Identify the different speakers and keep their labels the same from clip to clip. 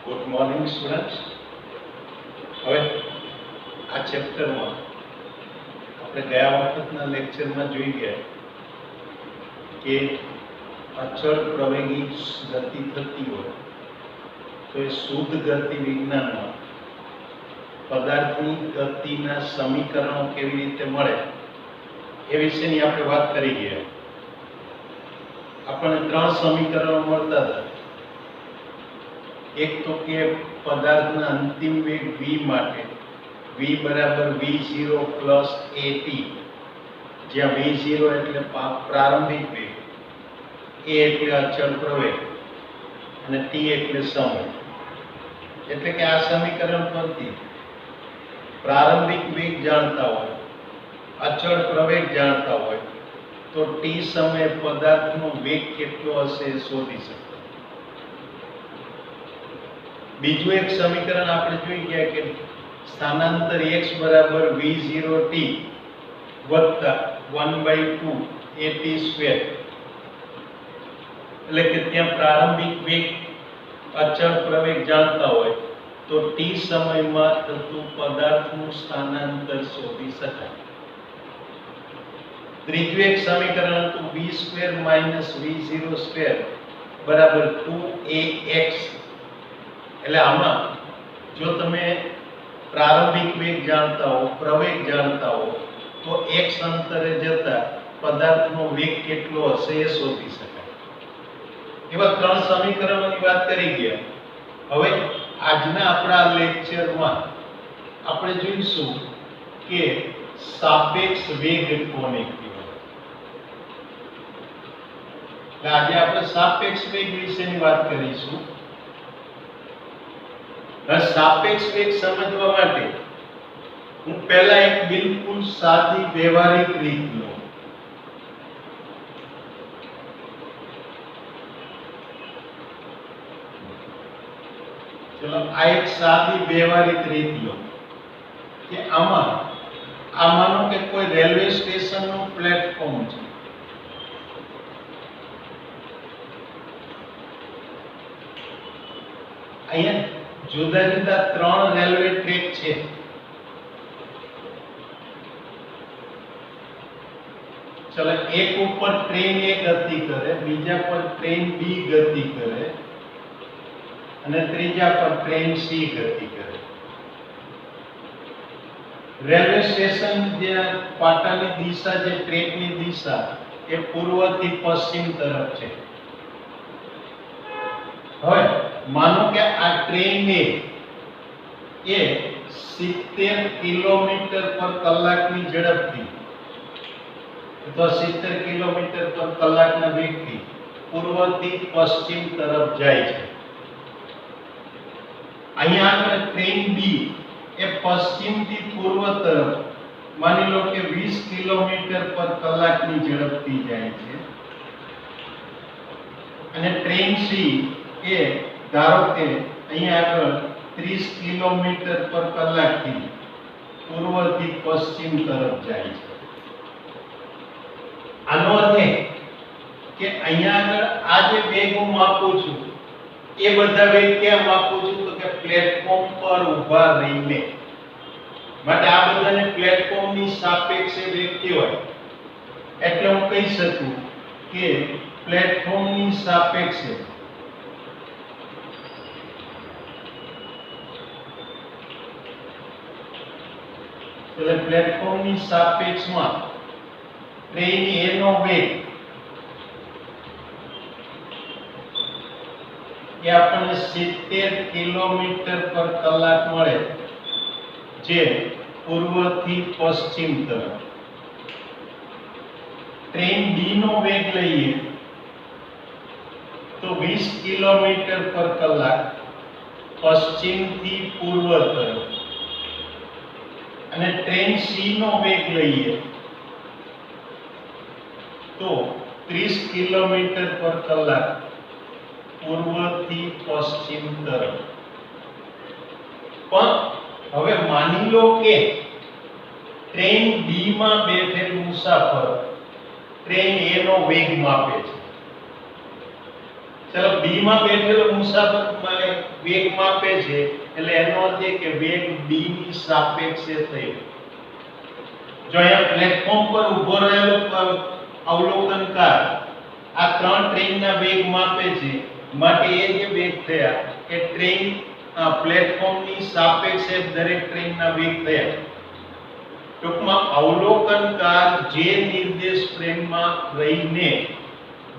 Speaker 1: Good morning students. હવે આ ચેપ્ટરમાં આપણે ગયા વખતના લેક્ચરમાં જોઈ ગયા કે અચળ પ્રવેગી ગતિ થતી હોય તો એ શુદ્ધ ગતિ વિજ્ઞાનમાં પદાર્થની ગતિના સમીકરણો કેવી રીતે મળે એ વિશેની આપણે વાત કરી ગયા. આપણને ત્રણ સમીકરણો મળતા હતા. એક તો કે પદાર્થના અંતિમ વેગ v માટે v બરાબર v0 પ્લસ at, જ્યાં v0 એટલે પ્રારંભિક વેગ, a એટલે અચળ પ્રવેગ અને t એટલે સમય. એટલે કે આ સમીકરણ પરથી પ્રારંભિક વેગ જાણતા હોય, અચળ પ્રવેગ જાણતા હોય તો t સમયે પદાર્થનો વેગ કેટલો હશે એ શોધી શકે. બીજું એક સમીકરણ આપણે જોઈ ગયા કે સ્થાનાંતર x બરાબર v0t વત્તા 1/2 at સ્ક્વેર, એટલે કે ત્યાં પ્રારંભિક વેગ અચળ પ્રવેગ જાણતા હોય તો t સમયમાં થતું પદાર્થનું સ્થાનાંતર શોધી શકાય. ત્રીજું એક સમીકરણ હતું v square minus v0 square બરાબર 2ax. એટલે આમાં જો તમે પ્રારંભિક વેગ જાણતા હો, પ્રવેગ જાણતા હો તો x અંતરે જતા પદાર્થનો વેગ કેટલો હશે એ શોધી શકાય. એવા ત્રણ સમીકરણોની વાત કરી ગયા. હવે આજના આપણા લેક્ચરમાં આપણે જોઈશું કે સાપેક્ષ વેગ કોને કહેવાય. આજે આપણે સાપેક્ષ વેગ વિશેની વાત કરીશું. સાપેક્ષ વેગ સમજવા માટે હું પહેલા એક બિલકુલ સાદી વ્યવહારિક રીત લઉં. ચલો આ એક સાદી વ્યવહારિક રીત લો કે આ માનો કે કોઈ રેલવે સ્ટેશનનું પ્લેટફોર્મ છે. અહીંયા જુદા જુદા ત્રણ રેલવે ટ્રેક છે. ચલો એક ઉપર ટ્રેન A ગતિ કરે, બીજા પર ટ્રેન B ગતિ કરે અને ત્રીજા પર ટ્રેન C ગતિ કરે. રેલવે સ્ટેશન જે પાટાની દિશા, જે ટ્રેકની દિશા એ પૂર્વથી પશ્ચિમ તરફ છે. હવે માનો કે આ ટ્રેન એ 70 કિલોમીટર પર કલાકની ઝડપથી અથવા 70 કિલોમીટર પર કલાકના વેગથી પૂર્વથી પશ્ચિમ તરફ જાય છે. અહીંયા આગળ ટ્રેન B એ પશ્ચિમથી પૂર્વ તરફ માની લો કે 20 કિલોમીટર પર કલાકની ઝડપથી જાય છે અને ટ્રેન C એ ધારો કે અહીંયા આગળ 30 કિલોમીટર પર કલાકથી પૂર્વથી પશ્ચિમ તરફ જાય છે. આનો અર્થ એ કે અહીંયા આગળ આ જે વેગ હું માપું છું એ બધા વેગ ક્યાં માપું છું તો કે પ્લેટફોર્મ પર ઊભા રહીને. માટે આ બધાને પ્લેટફોર્મની સાપેક્ષે વેગ કહેવાય. એટલે હું કહી શકું કે પ્લેટફોર્મની સાપેક્ષે એટલે પ્લેટફોર્મની સાપેક્ષમાં ટ્રેન A નો વેગ એ આપણને 70 કિલોમીટર પર કલાક મળે, જે પૂર્વથી પશ્ચિમ તરફ. ટ્રેન B નો વેગ લઈએ તો 20 કિલોમીટર પર કલાક પશ્ચિમથી પૂર્વ તરફ અને ટ્રેન C નો વેગ લઈએ તો 30 કિલોમીટર પર કલાક પૂર્વથી પશ્ચિમ તરફ. પણ હવે માની લો કે ટ્રેન B માં બેઠેલ મુસાફર ટ્રેન A નો વેગ માપે છે. ચલો બી માં બેઠેલો મુસાફર મને વેગ માપે છે, એટલે એનો અર્થ એ કે વેગ બી ની સાપેક્ષે થયો. જો અહીંયા પ્લેટફોર્મ પર ઊભો રહેલો અવલોકનકાર આ ત્રણ ટ્રેનના વેગ માપે છે, માટે એ જે વેગ થયા એ ટ્રેન પ્લેટફોર્મની સાપેક્ષે દરેક ટ્રેનના વેગ થયા. ટૂંકમાં અવલોકનકાર જે નિર્દેશ ફ્રેમમાં રહીને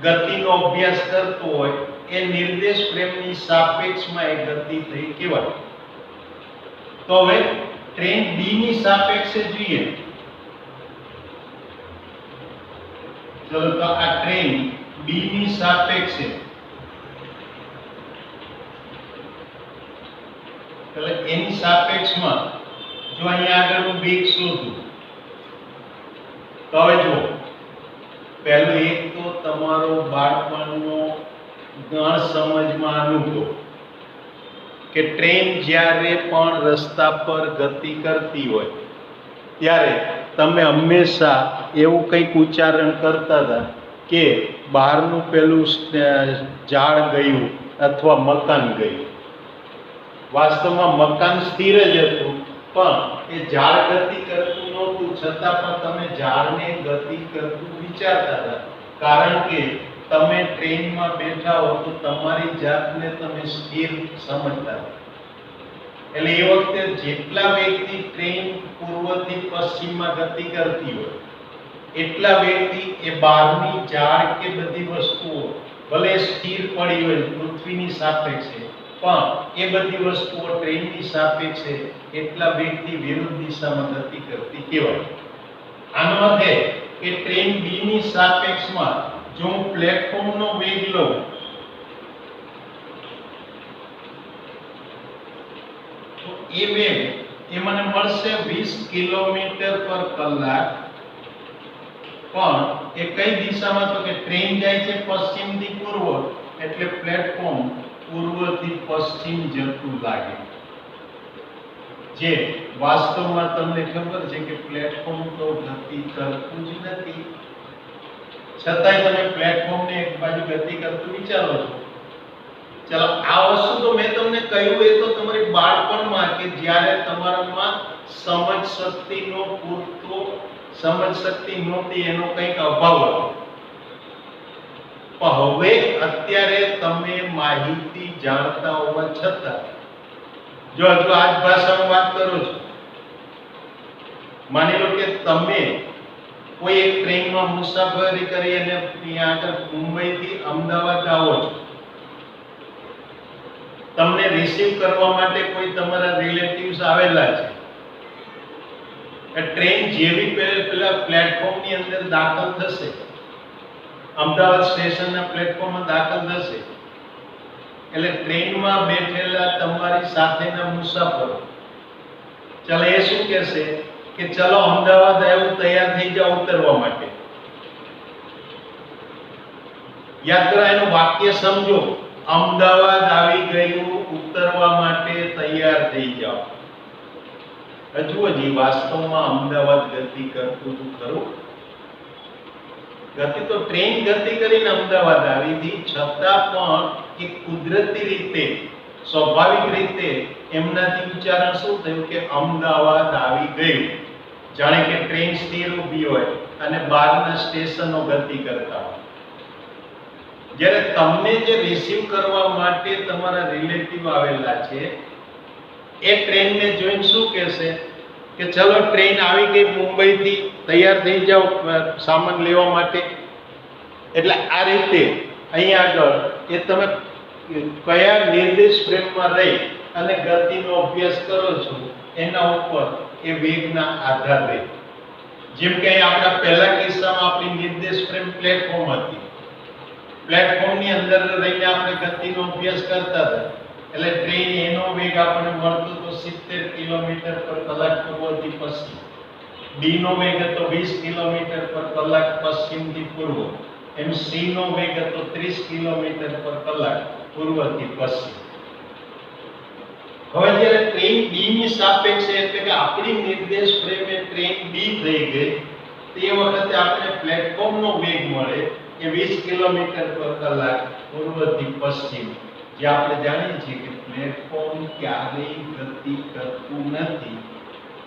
Speaker 1: ગતિનો અભ્યાસ કરતો હોય એ નિર્દેશ ફ્રેમની સાપેક્ષમાં એ ગતિ થઈ કહેવાય. તો હવે ટ્રેન બી ની સાપેક્ષે જોઈએ. ચલો તો આ ટ્રેન બી ની સાપેક્ષે એટલે એની સાપેક્ષમાં જો અહીંયા આગળ હું વેગ શોધું તો હવે જો પહેલું એક તો તમારો બાળપણનો ગણ સમજમાં અનુભવ કે ટ્રેન જ્યારે પણ રસ્તા પર ગતિ કરતી હોય ત્યારે તમે હંમેશા એવું કંઈક ઉચ્ચારણ કરતા હતા કે બહારનું પેલું ઝાડ ગયું અથવા મકાન ગયું. વાસ્તવમાં મકાન સ્થિર જ હતું, પણ એ ઝાડ ગતિ કરતું નહોતું, છતાં પણ તમે ઝાડને ગતિ કરતું વિચારતા હતા, કારણ કે તમે ટ્રેનમાં બેઠા હો તો તમારી જાતને તમે સ્થિર સમજતા. એટલે એ વખતે જેટલા વેગથી ટ્રેન પૂર્વથી પશ્ચિમમાં ગતિ કરતી હોય એટલા વેગથી એ બહારની ઝાડ કે બધી વસ્તુઓ ભલે સ્થિર પડી હોય પૃથ્વીની સાપેક્ષે, પણ એ બધી વસ્તુઓ ટ્રેનની સાપેક્ષે એટલા વેગથી વિરુદ્ધ દિશામાં ગતિ કરતી કહેવાય. આનો અર્થ એ કે ટ્રેન બી ની સાપેક્ષમાં જો હું પ્લેટફોર્મનો વેગ લઉં તો એ વેગ એ મને મળશે 20 કિલોમીટર પર કલાક. પણ એ કઈ દિશામાં? તો કે ટ્રેન જાય છે પશ્ચિમથી પૂર્વ, એટલે પ્લેટફોર્મ પૂર્વથી પશ્ચિમ જતું લાગે. જે વાસ્તવમાં તમને ખબર છે કે પ્લેટફોર્મ તો ગતિ કરતું જ નથી, છતાંય તમે પ્લેટફોર્મને એક બાજુ ગતિ કરતું વિચારો છો. ચલો આ વસ્તુ તો મેં તમને કહ્યું એ તો તમારી બાળપણમાં કે જ્યારે તમારામાં સમજ શક્તિનો પૂરતો સમજ શક્તિ નહોતી, એનો કંઈક અભાવ હતો. પણ હવે અત્યારે તમે માહિતી જાણતા હોવા છતાં જો હજુ આ જ ભાષામાં વાત કરો છો, માની લો કે તમે કોઈ એક ટ્રેનમાં મુસાફરી કરી અને ત્યાં આગળ મુંબઈથી અમદાવાદ આવો છો, તમને રિસીવ કરવા માટે કોઈ તમારા રિલેટિવ્સ આવેલા છે. ટ્રેન જેવી પેલા પ્લેટફોર્મની અંદર દાખલ થશે, અમદાવાદ સ્ટેશનના પ્લેટફોર્મમાં દાખલ થશે, એટલે ટ્રેનમાં બેઠેલા તમારી સાથેના મુસાફરો ચાલો એ શું કહેશે કે ચલો અમદાવાદ આવ્યું, તૈયાર થઈ જાઓ ઉતરવા માટે. યાદ કરો એનું વાક્ય સમજો, અમદાવાદ આવી ગયું, ઉતરવા માટે તૈયાર થઈ જાઓ. હજુ હજી વાસ્તવમાં અમદાવાદ ગતિ કરતું હતું ખરું? ગતિ તો ટ્રેન ગતિ કરીને અમદાવાદ આવી હતી, છતાં પણ એ કુદરતી રીતે સ્વાભાવિક રીતે એમનાથી ઉચ્ચારણ શું થયું કે અમદાવાદ આવી ગયું, જાણે કે ટ્રેન સ્થિર ઊભી હોય અને બહારના સ્ટેશનો ગતિ કરતા હોય. જ્યારે તમને જે રિસીવ કરવા માટે તમારા રિલેટિવ આવેલા છે એ ટ્રેનને જોઈને શું કહેશે કે ચલો ટ્રેન આવી ગઈ મુંબઈથી, તૈયાર થઈ જાઓ સામાન લેવા માટે. એટલે આ રીતે અહીંયા આગળ એ તમે કયા નિર્દેશ ફ્રેમમાં રહી અને ગતિનો અભ્યાસ કરો છો એના ઉપર એ વેગના આધારે, જેમ કે આપણા પહેલા કિસ્સામાં આપણી નિર્દેશ ફ્રેમ પ્લેટફોર્મ હતી, પ્લેટફોર્મની અંદર રહીને આપણે ગતિનો અભ્યાસ કરતા હતા, એટલે ટ્રેન એનો વેગ આપણને મળતો તો 70 કિલોમીટર પર કલાક પૂર્વથી પશ્ચિમ, ડી નો વેગ હતો 20 કિલોમીટર પર કલાક પશ્ચિમથી પૂર્વ, એમ સી નો વેગ હતો 30 કિલોમીટર પર કલાક પૂર્વથી પશ્ચિમ. હવે જ્યારે ટ્રેન બી ની સાપેક્ષે એટલે કે આપણી નિર્દેશ ફ્રેમે ટ્રેન બી થઈ ગઈ, તે વખતે આપણે પ્લેટફોર્મનો વેગ મળે એ 20 કિલોમીટર પર કલાક પૂર્વથી પશ્ચિમ, જે આપણે જાણીએ છીએ કે પ્લેટફોર્મ ક્યારેય ગતિ કરતું નથી,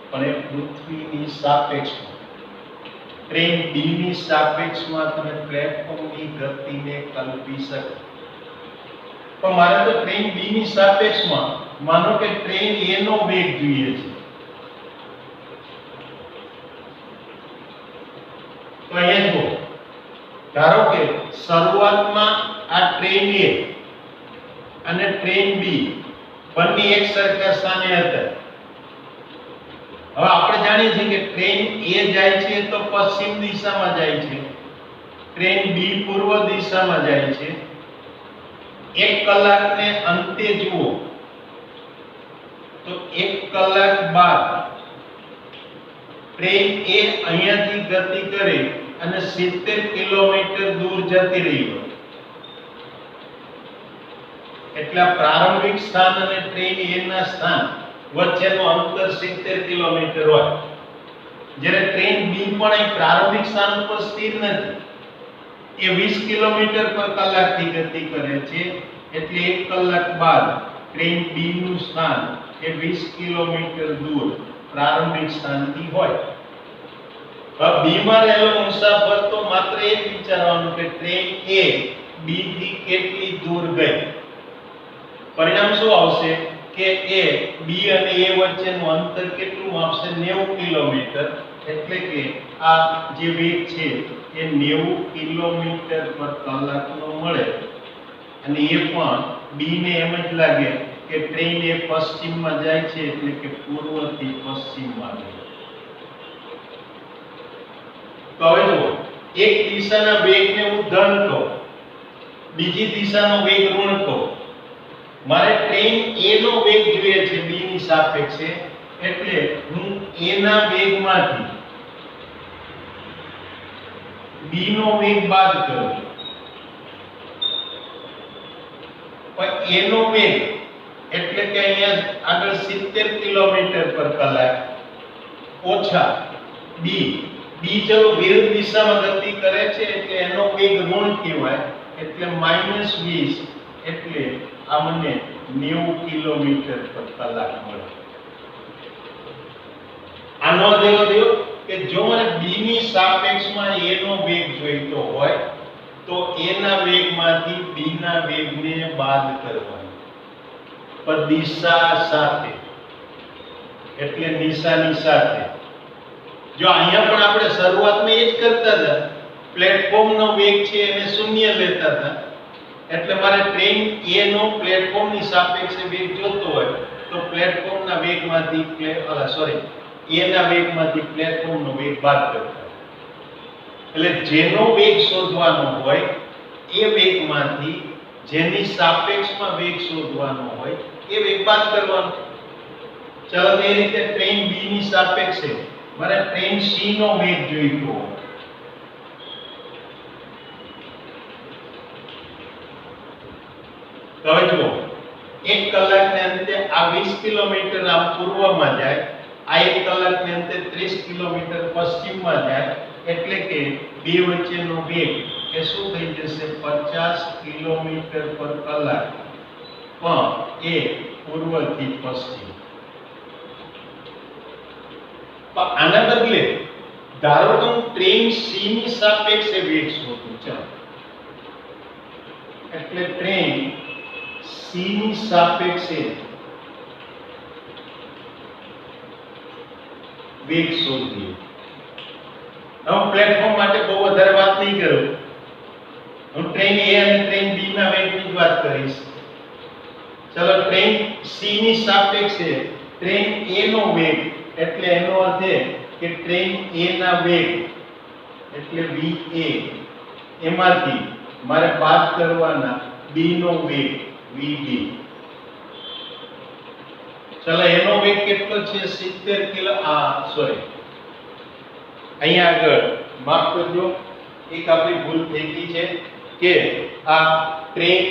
Speaker 1: પણ એ પૃથ્વીની સાપેક્ષમાં, ટ્રેન બી ની સાપેક્ષમાં તમે પ્લેટફોર્મની ગતિને કલ્પી શકો. પણ મારે તો ટ્રેન બી ની સાપેક્ષમાં માનો કે ટ્રેન એ નો વેગ જોઈએ છે, તો અહીંયા જુઓ, ધારો કે શરૂઆતમાં આ ટ્રેન એ અને ટ્રેન બી બંને એક સરખા સ્થાને હતા. હવે આપણે જાણીએ છીએ કે ટ્રેન એ જાય છે તો પશ્ચિમ દિશામાં જાય છે, ટ્રેન બી પૂર્વ દિશામાં જાય છે. 1 કલાકને અંતે જુઓ તો 1 કલાક બાદ ટ્રેન એ અહીંયાથી ગતિ કરે અને 70 કિલોમીટર દૂર જતી રહી હોય. એટલે પ્રારંભિક સ્થાન અને ટ્રેન એ ના સ્થાન વચ્ચેનું અંતર 70 કિલોમીટર હોય. જ્યારે ટ્રેન બી પણ અહીં પ્રારંભિક સ્થાન ઉપર સ્થિર નથી, એ 20 કિલોમીટર પર કલાકથી ગતિ કરે છે. એટલે 1 કલાક બાદ ટ્રેન બી નું સ્થાન એ 20 કિલોમીટર દૂર પ્રારંભિક સ્થાનથી હોય. હવે બી માં રહેલો મુસાફર તો માત્ર એ જ વિચારવાનું કે ટ્રેન એ બી થી કેટલી દૂર ગઈ. પરિણામ શું આવશે કે એ બી અને એ વચ્ચેનું અંતર કેટલું આવશે? 90 કિલોમીટર. એટલે કે આ જે વેગ છે એ 90 કિલોમીટર પર કલાકનો મળે. અને એ પણ બી ને એમ જ લાગે કે ટ્રેન એ પશ્ચિમમાં જાય છે, એટલે કે પૂર્વથી પશ્ચિમમાં જાય. તો હવે જુઓ, એક દિશાના વેગને હું ધન કહું, બીજી દિશાનો વેગ ઋણ કહું. મારે ટ્રેન એ નો વેગ જોઈએ છે બી ની સાપેક્ષે, એટલે હું એ ના વેગમાંથી બી નો વેગ બાદ કરું. પણ એ નો વેગ એટલે કે અહીંયા આગળ 70 કિલોમીટર પર કલાક ઓછા બી. બી ચલો વિરુદ્ધ દિશામાં ગતિ કરે છે, એટલે એનો વેગ ઋણ કહેવાય. એટલે -20, એટલે આ મને 90 કિલોમીટર પર કલાક મળે. આનો દેવો દેવો કે જો મને બી ની સાપેક્ષમાં એ નો વેગ જોઈતો હોય તો એ ના વેગમાંથી બી ના વેગને બાદ કરવાનો, પણ દિશા સાથે, એટલે નિશાની સાથે. જો અહીંયા પણ આપણે શરૂઆતમાં એ જ કરતા હતા, પ્લેટફોર્મનો વેગ છે એને શૂન્ય લેતા હતા. એટલે મારે ટ્રેન એ નો પ્લેટફોર્મની સાપેક્ષે વેગ જોતો હોય તો પ્લેટફોર્મના વેગમાંથી એ ના વેગમાંથી પ્લેટફોર્મનો વેગ બાદ કરતા. એટલે જેનો વેગ શોધવાનો હોય એ વેગમાંથી જેની સાપેક્ષમાં વેગ શોધવાનો હોય એ વેગ બાદ કરવાનો. ચલો એ રીતે ટ્રેન બી ની સાપેક્ષે મારે ટ્રેન સી નો વેગ જોઈતો હોય. તો હવે જુઓ, 1 કલાકને અંતે આ 20 કિલોમીટર આમ પૂર્વમાં જાય, આ 1 કલાકને અંતે 30 કિલોમીટર પશ્ચિમમાં જાય. એટલે કે બે વચ્ચેનો વેગ એ શું થઈ જશે? 50 કિલોમીટર પર કલાક, પણ એ પૂર્વથી પશ્ચિમ. આના બદલે ધારો કે હું ટ્રેન સી ની સાપેક્ષે વેગ શોધું. ચાલો, એટલે ટ્રેન સી ની સાપેક્ષે વેગ શોધીએ. હું પ્લેટફોર્મ માટે બહુ વધારે વાત નહીં કરું, હું ટ્રેન એ અને ટ્રેન બી ના વેગની જ વાત કરીશ. ચલો, ટ્રેન સી ની સાપેક્ષે ટ્રેન એ નો વેગ, એટલે એનો અર્થ એ કે ટ્રેન એ ના વેગ એટલે va, એમાંથી મારે બાદ કરવાના બી નો વેગ vb. ચલો, એનો વેગ કેટલો છે? 70 કિલો. અહીંયા આગળ માફ કરજો, એક આપણી ભૂલ થઈ ગઈ છે કે આ ટ્રેન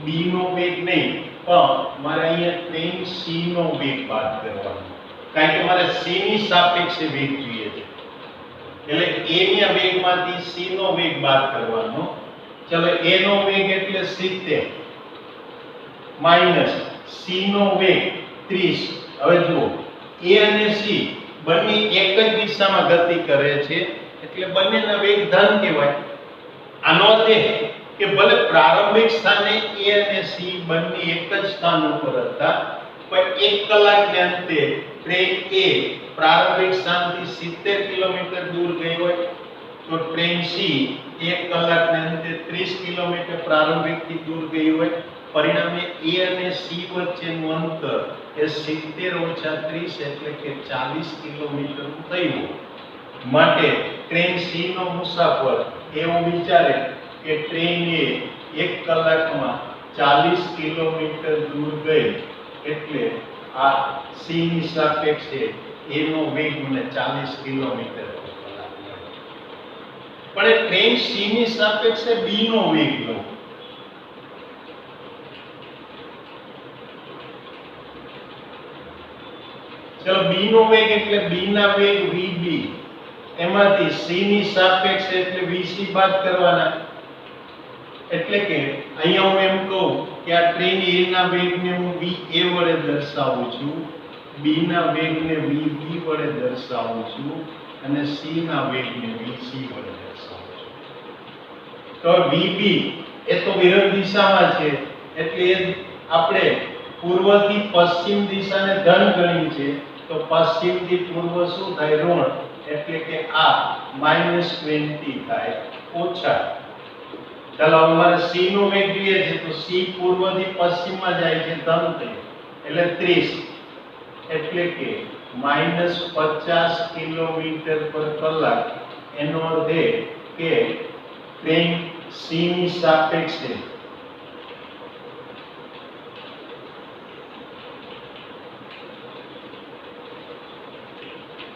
Speaker 1: બી નો વેગ નહીં, પણ મારે અહીંયા ટ્રેન સી નો વેગ બાદ કરવાનો. કારણ કે મારે સી ની સાપેક્ષે વેગ જોઈએ છે, એટલે એ ના વેગમાંથી સી નો વેગ બાદ કરવાનો. ચલો a નો વેગ એટલે 70 માઈનસ c નો વેગ 30. હવે જુઓ a અને c બંને એક જ દિશામાં ગતિ કરે છે એટલે બંનેના વેગ ધન કહેવાય. આનો અર્થ એ કે ભલે પ્રારંભિક સ્થાને a અને c બંને એક જ સ્થાન ઉપર હતા, પણ 1 કલાકને અંતે ટ્રેન a પ્રારંભિક સ્થાનથી 70 કિલોમીટર દૂર ગઈ હોય તો ટ્રેન c 1 કલાકને અંતે 30 કિલોમીટર પ્રારંભિકથી દૂર ગઈ હોય. પરિણામે a અને c વચ્ચેનું અંતર એ 70 ઓછા 30 એટલે કે 40 કિલોમીટર થયું. માટે ટ્રેન c નો મુસાફર એવું વિચારે કે ટ્રેન એ 1 કલાકમાં 40 કિલોમીટર દૂર ગઈ એટલે આ c ની સાપેક્ષે a નો વેગ મને 40 કિલોમીટર પર કલાક મળે. પણ ટ્રેન c ની સાપેક્ષે b નો વેગ લો. ચલો b નો વેગ એટલે b ના વેગ vb, એમાંથી c ની સાપેક્ષે એટલે vc બાદ કરવાના. એટલે કે અહીંયા હું એમ કહું કે આ ટ્રેન a ના વેગને હું va વડે દર્શાવું છું, b ના વેગને vb વડે દર્શાવું છું અને c ના વેગને vc વડે દર્શાવું છું. તો vb એ તો વિરુદ્ધ દિશામાં છે એટલે આપણે પૂર્વથી પશ્ચિમ દિશાને ધન ગણી છે તો પશ્ચિમથી પૂર્વ શું થાય? ઋણ. એટલે કે આ -20 થાય ઓછા. ચાલો અમારે c નો વેગ જોઈએ છે તો c પૂર્વથી પશ્ચિમમાં જાય છે ધન થઈ એટલે 30 એટલે કે -50 કિલોમીટર પર કલાક. એનો અર્થ એ કે ટ્રેન c ની સાપેક્ષે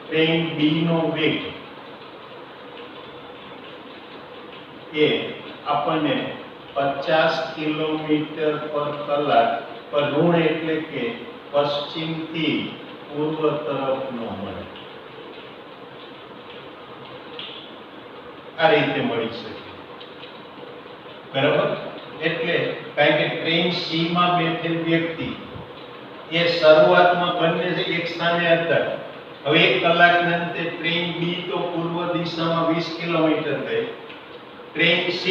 Speaker 1: ટ્રેન b નો વેગ એ આપણને 50 કિલોમીટર પર કલાક પર ઋણ એટલે કે પશ્ચિમથી પૂર્વ તરફનો મળે. આ રીતે મળી શકે. બરાબર? એટલે કારણ કે ટ્રેન c માં બેઠેલ વ્યક્તિ એ શરૂઆતમાં બંને એક સ્થાને હતા. હવે 1 કલાકના અંતે ટ્રેન b તો પૂર્વ દિશામાં 20 કિલોમીટર ગઈ. ટ્રેન c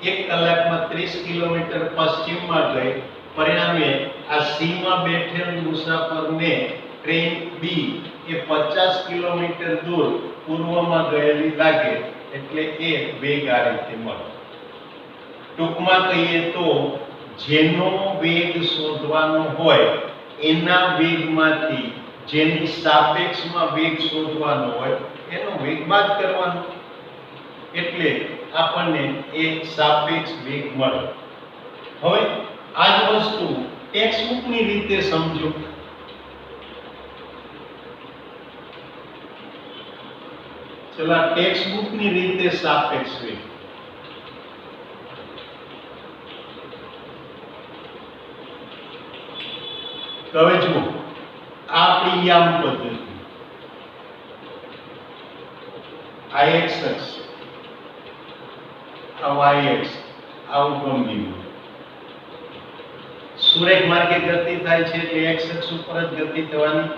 Speaker 1: 1 કલાકમાં 30 કિલોમીટર પશ્ચિમમાં ગઈ. પરિણામે આ c માં બેઠેલ મુસાફરને ટ્રેન b એ 50 કિલોમીટર દૂર પૂર્વમાં ગયેલી લાગે એટલે એ વેગ આ રીતે મળે. ટૂંકમાં કહીએ તો જેનો વેગ શોધવાનો હોય એના વેગમાંથી જેની સાપેક્ષમાં વેગ શોધવાનો હોય એનો વેગ બાદ કરવાનો એટલે આપણને એક સાપેક્ષ વેગ મળે. હવે આ જ વસ્તુ ટેક્સ્ટબુકની રીતે સમજો. ચલો ટેક્સ્ટબુકની રીતે સાપેક્ષ વેગ હવે જુઓ આપણી યામ પદ્ધતિ આ x અક્ષ આ y અક્ષ આવું ગમ્યું. સુરેખ માર્ગે ગતિ થાય છે એટલે x અક્ષ ઉપર જ ગતિ થવાની.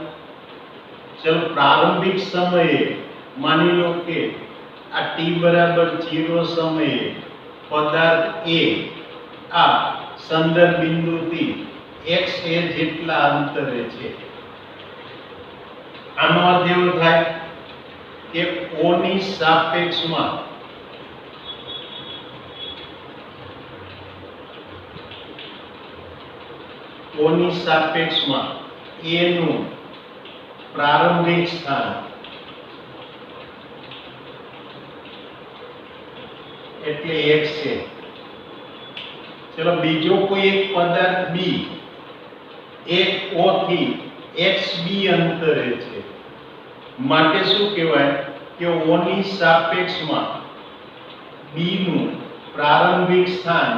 Speaker 1: ચલો પ્રારંભિક સમયે માની લો કે આ t બરાબર 0 સમયે પદાર્થ a આ સંદર્ભ બિંદુથી x એ જેટલા અંતરે છે. આનો અર્થ એવો થાય કે O ની સાપેક્ષમાં A નું પ્રારંભિક સ્થાન એટલે x છે. ચલો બીજો કોઈ એક પદાર્થ b એક O થી xb અંતરે છે. માટે શું કહેવાય કે O ની સાપેક્ષમાં b નું પ્રારંભિક સ્થાન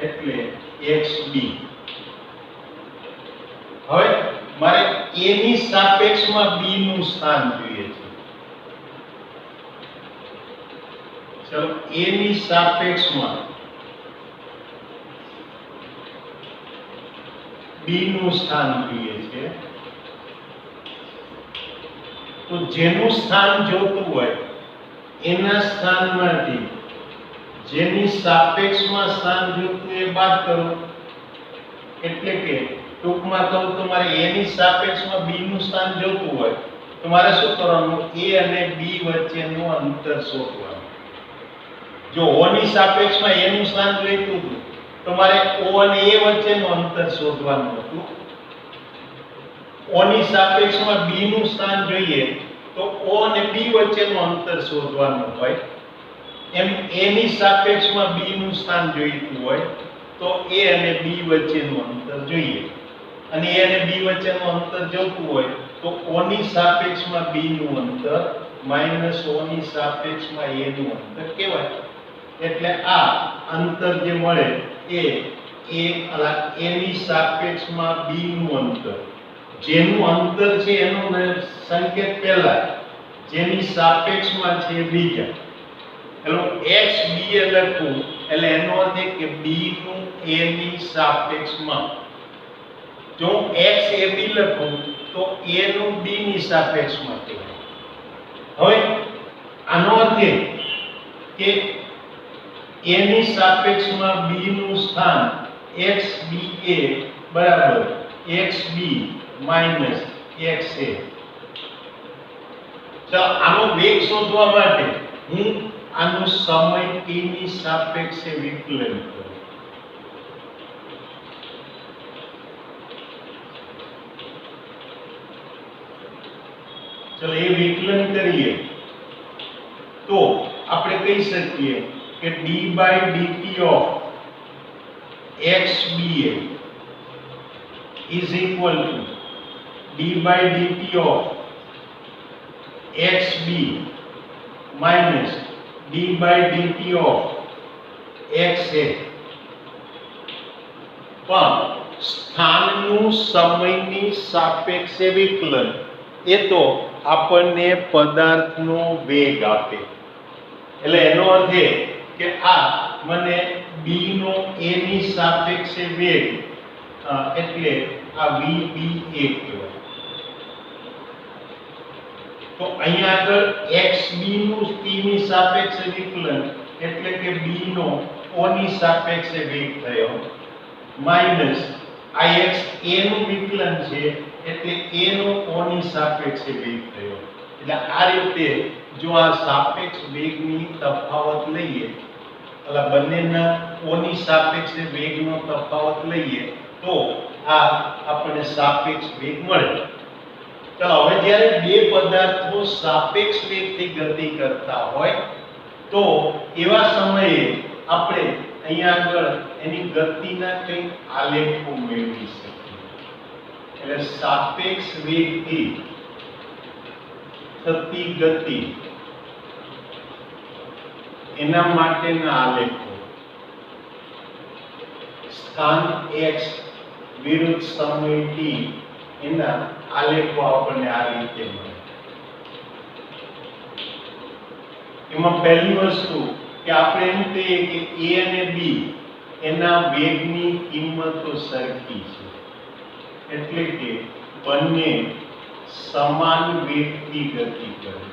Speaker 1: એટલે xb. હવે મારે a ની સાપેક્ષમાં b નું સ્થાન જોઈએ છે. ચલો a ની સાપેક્ષમાં b નું સ્થાન જોઈએ છે, તો જેનું સ્થાન જોતું હોય એના સ્થાનમાંથી જેની સાપેક્ષમાં સ્થાન જોતું એ બાદ કરો. એટલે કે ટૂંકમાં કહું તો મારે a ની સાપેક્ષમાં b નું સ્થાન જોતું હોય તો મારે શું કરવાનું? a અને b વચ્ચેનું અંતર શોધવાનું. જો o ની સાપેક્ષમાં a નું સ્થાન જોઈતું હતું તો મારે o અને a વચ્ચેનું અંતર શોધવાનું હતું. o ની સાપેક્ષમાં b નું સ્થાન જોઈએ તો o અને b વચ્ચેનું અંતર શોધવાનું હોય. એમ a ની સાપેક્ષમાં b નું સ્થાન જોઈતું હોય તો a અને b વચ્ચેનું અંતર જોઈએ. અને a અને b વચ્ચેનું અંતર જોતું હોય તો o ની સાપેક્ષમાં b નું અંતર માઈનસ o ની સાપેક્ષમાં a નું અંતર કહેવાય. એટલે આ અંતર જે મળે એ a ની સાપેક્ષમાં b નું અંતર, જેનું અંતર છે એનો સંકેત પહેલા, જેની સાપેક્ષમાં છે બીજા. એટલે x b એ લખું એટલે એનો અર્થ એ કે b નું a ની સાપેક્ષમાં. જો x a b લખું તો a નું b ની સાપેક્ષમાં કહેવાય. હવે આનો અર્થ એ કે a ની સાપેક્ષમાં b નું સ્થાન x b a બરાબર x b minus x a. તો આનો વેગ શોધવા માટે હું આનું સમય t ની સાપેક્ષે વિકલન કરું. ચલો એ વિકલન કરીએ તો આપણે કહી શકીએ કે d by dt of xba is equal to d by dt of xb minus d by dt of xa. પણ સ્થાનનું સમયની સાપેક્ષે વિકલન એ તો આપણને પદાર્થનો વેગ આપે. એટલે એનો અર્થ એ કે આ મને b નો a ની સાપેક્ષે વેગ એટલે આ vba કહેવાય. તો અહીંયા આગળ xb નું t ની સાપેક્ષે વિકલન એટલે કે b નો o ની સાપેક્ષે વેગ થયો માઈનસ આ x a નું વિકલન છે એટલે a નો o ની સાપેક્ષે વેગ થયો. એટલે આ રીતે જો આ સાપેક્ષ વેગની તફાવત લઈએ, એટલે બંનેના o ની સાપેક્ષે વેગનો તફાવત લઈએ તો આ આપણને સાપેક્ષ વેગ મળે. ચાલો હવે જ્યારે બે પદાર્થો સાપેક્ષ વેગથી ગતિ કરતા હોય તો એવા સમયે આપણે અહીંયા આગળ એની ગતિના કંઈક આલેખો મેળવી શકીએ. એટલે સાપેક્ષ વેગથી થતી ગતિ એના માટેના આલેખો, સ્થાન x વિરુદ્ધ સમય t એના આલેખો આપણને આ રીતે મળે. એમાં પહેલી વસ્તુ કે આપણે એમ કહીએ કે a અને b એના વેગની કિંમતો સરખી છે, એટલે કે બંને સમાન વેગથી ગતિ કરે.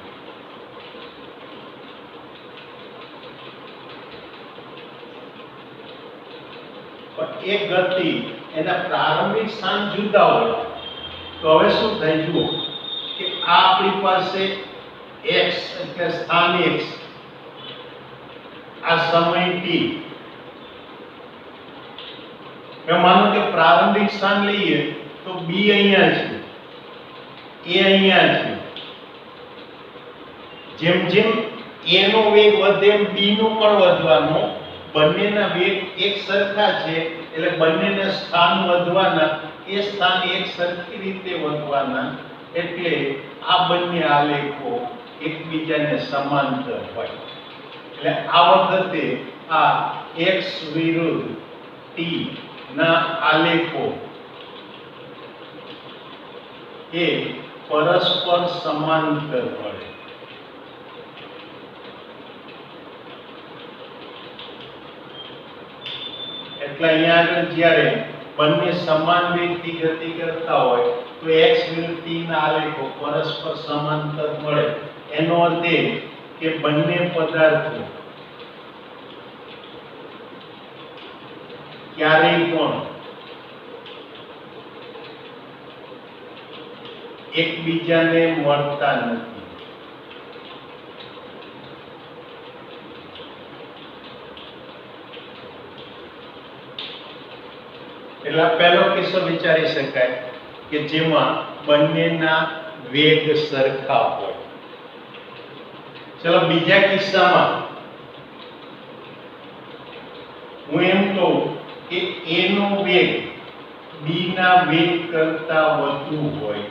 Speaker 1: પણ એ ગતિ એના પ્રારંભિક સ્થાન જુદા હોય તો હવે શું થાય જુઓ કે આ આપણી પાસે x એટલે સ્થાન x, આ સમય t. મેં માનો કે પ્રારંભિક સ્થાન લઈએ તો b અહીંયા છે, a અહીંયા છે. જેમ જેમ a નો વેગ વધે એમ b નો પણ વધવાનો. બંનેના વેગ એક સરખા છે એટલે બંનેના સ્થાન વધવાના, એ સ્થાન એક સરખી રીતે વધવાના. એટલે આ બંને આલેખો એકબીજાને સમાંતર હોય. એટલે આ વખતે આ x વિરુદ્ધ t ના આલેખો એ પરસ્પર સમાંતર મળે. એટલે અહીંયા આગળ જ્યારે બંને સમાન વેગથી ગતિ કરતા હોય તો x વિરુદ્ધ t ના આલેખો પરસ્પર સમાંતર મળે. એનો અર્થ એ કે બંને પદાર્થો ક્યારેય પણ એકબીજાને મળતા નથી. એટલે પહેલો કિસ્સો વિચારી શકાય કે જેમાં બંનેના વેગ સરખા હોય. ચલો બીજા કિસ્સામાં હું એમ કહું કે a નો વેગ b ના વેગ કરતા વધુ હોય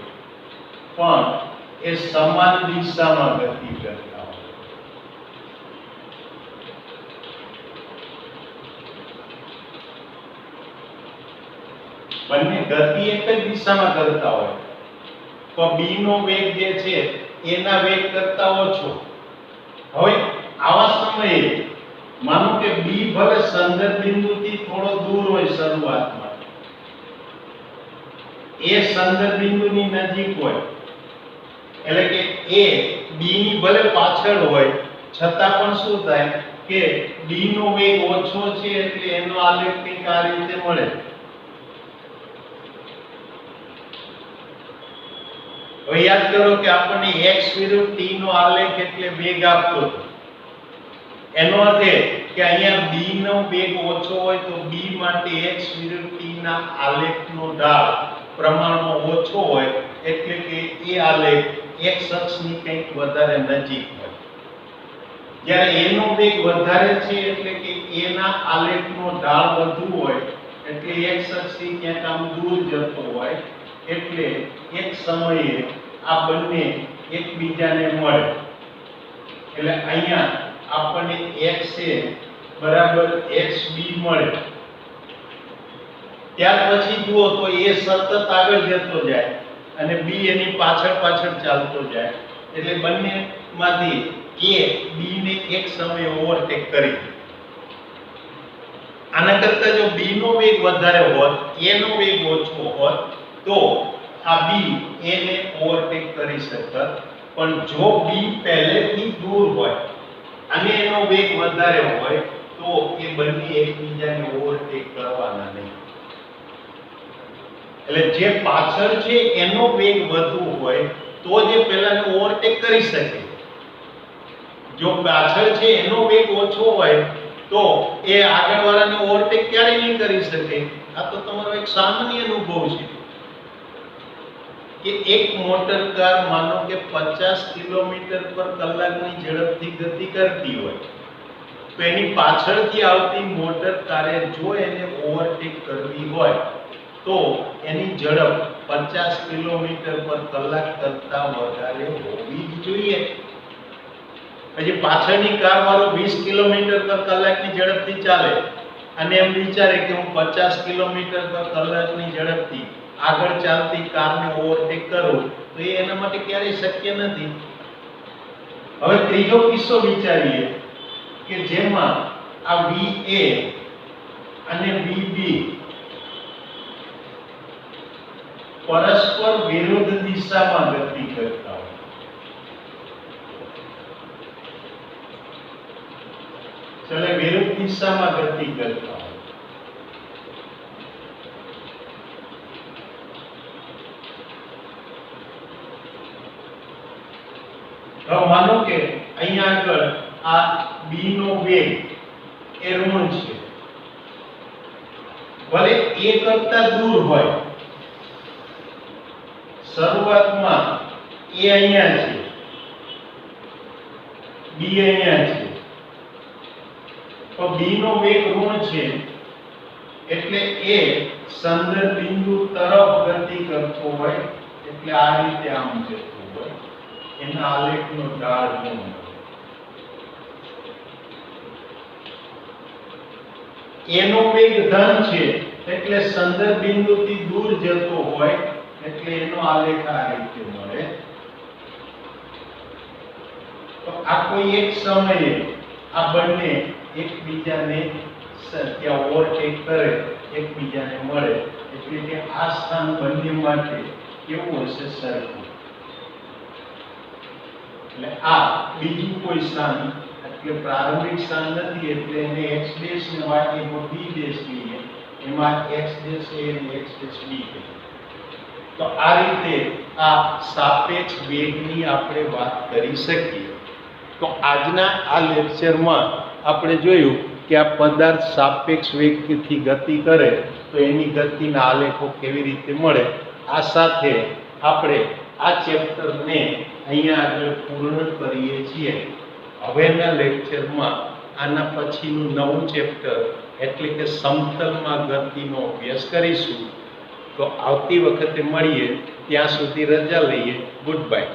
Speaker 1: પણ એ સમાન દિશામાં ગતિ કરતા હોય. બંને ગતિ એક જ દિશામાં કરતા હોય તો b નો વેગ જે છે એના વેગ કરતા ઓછો. હવે આવા સમયે માનો કે b ભલે સંદર્ભ બિંદુથી થોડો દૂર હોય શરૂઆતમાં, એ સંદર્ભ બિંદુની નજીક હોય, એટલે કે a b ની ભલે પાછળ હોય છતાં પણ શું થાય કે b નો વેગ ઓછો છે એટલે એનો આલેખ કંઈક આ રીતે મળે. હવે યાદ કરો કે આપણને x વિરુદ્ધ t નો આલેખ એટલે વેગ આપતો હતો. એનો અર્થ એ કે અહીંયા b નો વેગ ઓછો હોય તો b માટે x વિરુદ્ધ t ના આલેખનો ઢાળ પ્રમાણમાં ઓછો હોય એટલે કે એ આલેખ x અક્ષની કંઈક વધારે નજીક હોય. જ્યારે a નો વેગ વધારે છે એટલે કે a ના આલેખનો ઢાળ વધુ હોય એટલે x અક્ષથી ક્યાંક આમ દૂર જતો હોય એટલે એક સમયે આ બંને એકબીજાને મળે. એટલે અહીંયા આપણને x a બરાબર xb મળે. ત્યાર પછી જુઓ તો a સતત આગળ જતો જાય અને b એની પાછળ પાછળ ચાલતો જાય એટલે બંનેમાંથી a b ને એક સમયે ઓવરટેક કરી. આના કરતા જો b નો વેગ વધારે હોત, a નો વેગ ઓછો હોત તો આ b a ને ઓવરટેક કરી શકત. પણ જો b પહેલેથી દૂર હોય અને એનો વેગ વધારે હોય તો એ બંને એકબીજાને ઓવરટેક કરવાના નહીં. એટલે જે પાછળ છે એનો વેગ વધુ હોય તો જે પહેલાને ઓવરટેક કરી શકે. જો પાછળ છે એનો વેગ ઓછો હોય તો એ આગળવાળાને ઓવરટેક ક્યારેય નહીં કરી શકે. આ તો તમારો એક સામાન્ય અનુભવ છે કે એક મોટર કાર માનો કે 50 કિલોમીટર પર કલાકની ઝડપથી ગતિ કરતી હોય તો એની પાછળથી આવતી મોટર કારે જો એને ઓવરટેક કરવી હોય તો એની ઝડપ 50 કિલોમીટર પર કલાક કરતા વધારે હોવી જોઈએ. પછી પાછળની કાર વાળો 20 કિલોમીટર પર કલાકની ઝડપથી ચાલે અને એમ વિચારે કે હું 50 કિલોમીટર પર કલાકની ઝડપથી આગળ ચાલતી કારને ઓવરટેક કરું તો એ એના માટે ક્યારેય શક્ય નથી. હવે ત્રીજો કિસ્સો વિચારીએ કે જેમાં આ VA અને VB પરસ્પર વિરુદ્ધ દિશામાં ગતિ કરતા હોય. ચલે વિરુદ્ધ દિશામાં ગતિ કરતા હોય. હવે માનો કે અહીંયા આગળ આ b નો વેગ એ ઋણ છે, ભલે a કરતા દૂર હોય. શરૂઆતમાં a અહીંયા છે, b અહીંયા છે, તો b નો વેગ ઋણ છે એટલે a સંદર્ભ બિંદુ તરફ ગતિ કરતો હોય એટલે આ રીતે આમ જતો હોય. એના આલેખનો ઢાળ ઋણ હોય. એનો વેગ ધન છે એટલે સંદર્ભ બિંદુથી દૂર જતો હોય એટલે એનો આલેખ આ રીતે મળે. તો આ કોઈ એક સમયે આ બંને એકબીજાને ત્યાં ઓવરટેક કરે, એકબીજાને મળે, એટલે કે આ સ્થાન બંને માટે કેવું હશે? સરખું. એટલે આ બીજું કોઈ સ્થાન એટલે પ્રારંભિક સ્થાન નથી, એટલે એને x ડેશ ને y b ડેશ કહીએ. એમાં x ડેશ a અને x ડેશ b કહીએ. તો આ રીતે આ સાપેક્ષ વેગની આપણે વાત કરી શકીએ. તો આજના આ લેક્ચરમાં આપણે જોયું કે આ પદાર્થ સાપેક્ષ વેગથી ગતિ કરે તો એની ગતિના આલેખો કેવી રીતે મળે. આ સાથે આપણે આ ચેપ્ટરને અહીંયા આગળ પૂર્ણ કરીએ છીએ. હવેના લેક્ચરમાં આના પછીનું નવું ચેપ્ટર એટલે કે સમતલમાં ગતિનો અભ્યાસ કરીશું. તો આવતી વખતે મળીએ, ત્યાં સુધી રજા લઈએ. Good bye.